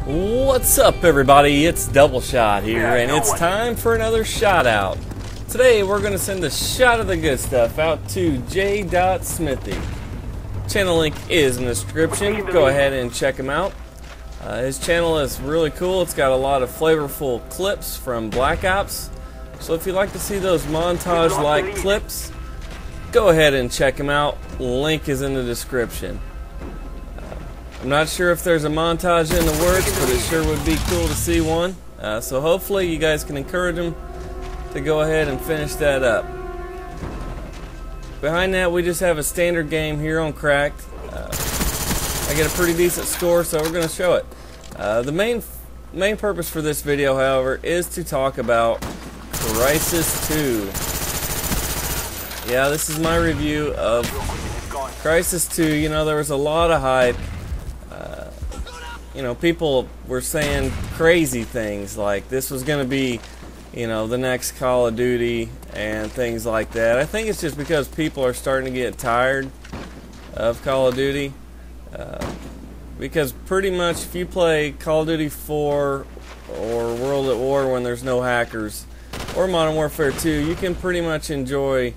What's up, everybody? It's DoubleShot here, and it's time for another shout out. Today we're going to send a shot of the good stuff out to JdotSmithy. Channel link is in the description. Go ahead and check him out. His channel is really cool. It's got a lot of flavorful clips from Black Ops. So if you'd like to see those montage-like clips, go ahead and check him out. Link is in the description. I'm not sure if there's a montage in the works, but it sure would be cool to see one. So hopefully you guys can encourage him to go ahead and finish that up. Behind that, we just have a standard game here on Cracked. I get a pretty decent score, so we're going to show it. The main purpose for this video, however, is to talk about Crysis 2. Yeah, this is my review of Crysis 2. You know, there was a lot of hype. You know, people were saying crazy things like this was going to be, you know, the next Call of Duty and things like that. I think it's just because people are starting to get tired of Call of Duty. Because pretty much if you play Call of Duty 4 or World at War when there's no hackers, or Modern Warfare 2, you can pretty much enjoy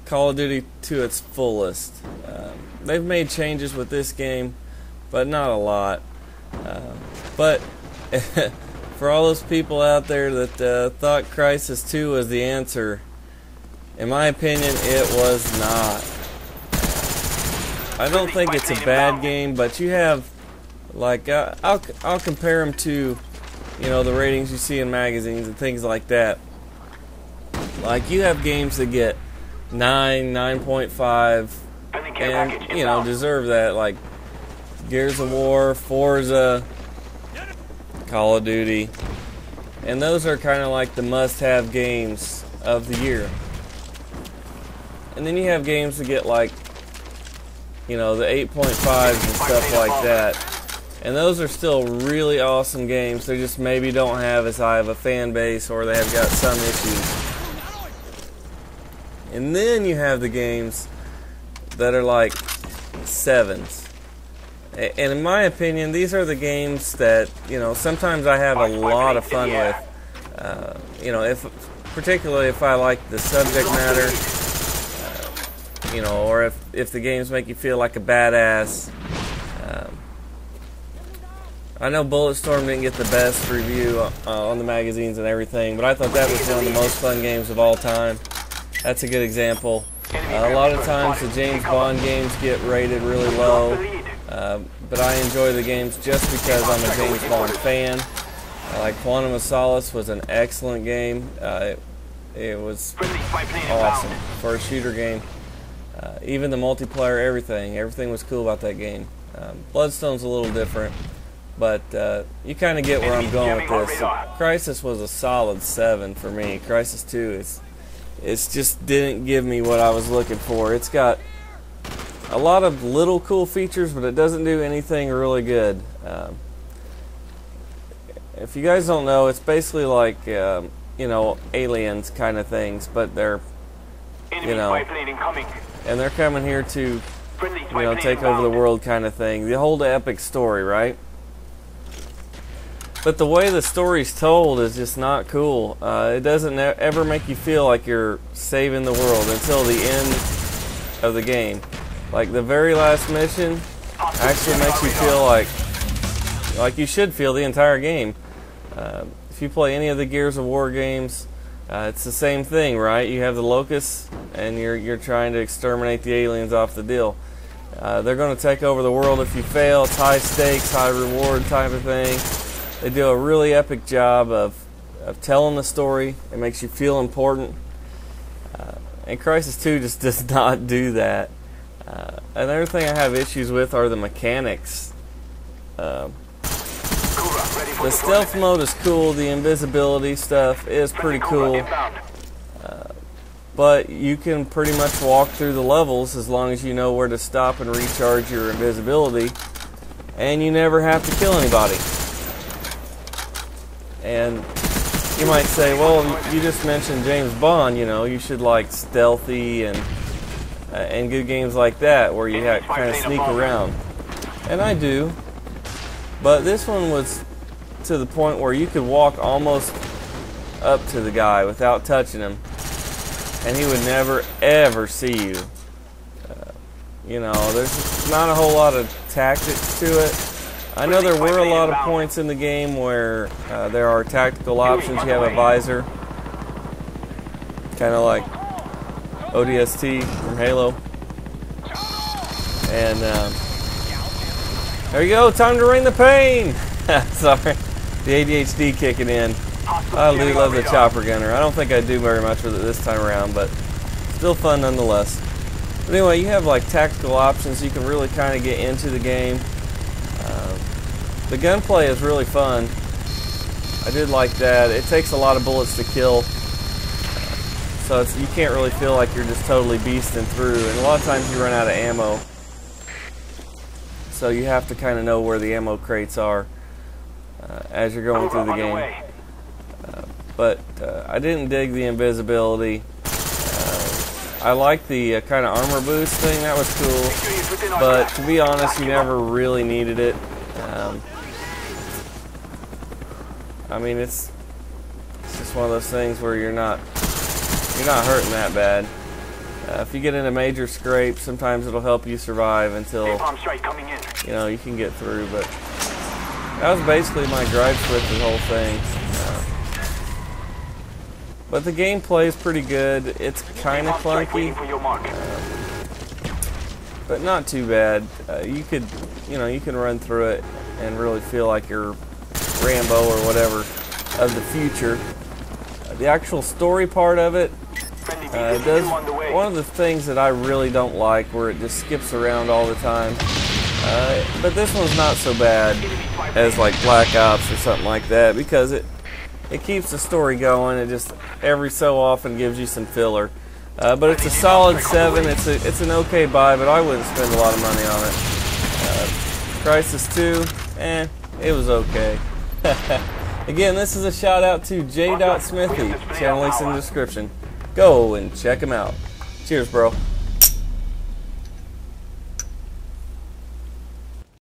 Call of Duty to its fullest. They've made changes with this game, but not a lot. But for all those people out there that thought Crysis 2 was the answer, in my opinion, it was not. I don't think it's a bad game, but you have, like, I'll compare them to, you know, the ratings you see in magazines and things like that. Like, you have games that get 9, 9.5, and, you know, deserve that, like Gears of War, Forza, Call of Duty, and those are kind of like the must-have games of the year. And then you have games that get like, you know, the 8.5s and stuff like that, and those are still really awesome games. They just maybe don't have as high of a fan base, or they have got some issues. And then you have the games that are like 7s. And in my opinion, these are the games that, you know, sometimes I have a lot of fun with. You know, particularly if I like the subject matter, you know, or if the games make you feel like a badass. I know Bulletstorm didn't get the best review on the magazines and everything, but I thought that was one of the most fun games of all time. That's a good example. A lot of times the James Bond games get rated really low. But I enjoy the games just because I'm a James Bond fan. Like Quantum of Solace was an excellent game. It was awesome for a shooter game. Even the multiplayer, everything was cool about that game. Bloodstone's a little different, but you kind of get where I'm going with this. So, Crysis was a solid 7 for me. Crysis 2 it's just didn't give me what I was looking for. It's got a lot of little cool features, but it doesn't do anything really good. If you guys don't know, it's basically like, you know, Aliens kind of things, but they're, you know, and they're coming here to, you know, take over the world kind of thing. The whole epic story, right? But the way the story's told is just not cool. It doesn't ever make you feel like you're saving the world until the end of the game. Like the very last mission actually makes you feel like you should feel the entire game. If you play any of the Gears of War games, it's the same thing, right? You have the locusts, and you're trying to exterminate the aliens off the deal. They're going to take over the world if you fail. It's high stakes, high reward type of thing. They do a really epic job of telling the story. It makes you feel important. And Crysis 2 just does not do that. Another thing I have issues with are the mechanics. The stealth mode is cool, the invisibility stuff is pretty cool, but you can pretty much walk through the levels as long as you know where to stop and recharge your invisibility, and you never have to kill anybody. And you might say, well, you just mentioned James Bond, you know, you should like stealthy and good games like that where you kind of sneak around. And I do. But this one was to the point where you could walk almost up to the guy without touching him, and he would never ever see you. You know, there's not a whole lot of tactics to it. I know there were a lot of points in the game where there are tactical options. You have a visor, kind of like ODST from Halo. And there you go, time to ring the pain. Sorry, the ADHD kicking in. I do love the chopper gunner. I don't think I do very much with it this time around, but still fun nonetheless. But anyway, you have like tactical options. You can really kind of get into the game. The gunplay is really fun. I did like that. It takes a lot of bullets to kill, so you can't really feel like you're just totally beasting through. And a lot of times you run out of ammo, so you have to kind of know where the ammo crates are as you're going through the game. But I didn't dig the invisibility. I like the kind of armor boost thing. That was cool. But to be honest, you never really needed it. I mean, it's just one of those things where you're not hurting that bad. If you get in a major scrape, sometimes it'll help you survive until you know you can get through. But that was basically my gripes with the whole thing. But the gameplay is pretty good. It's kind of clunky, but not too bad. You can run through it and really feel like you're Rambo or whatever of the future. The actual story part of it does one of the things that I really don't like, where it just skips around all the time. But this one's not so bad as like Black Ops or something like that, because it keeps the story going. It just every so often gives you some filler. But it's a solid 7. It's an okay buy, but I wouldn't spend a lot of money on it. Crisis 2, it was okay. Again, this is a shout out to JdotSmithy. Channel links in the description. Go and check him out. Cheers, bro.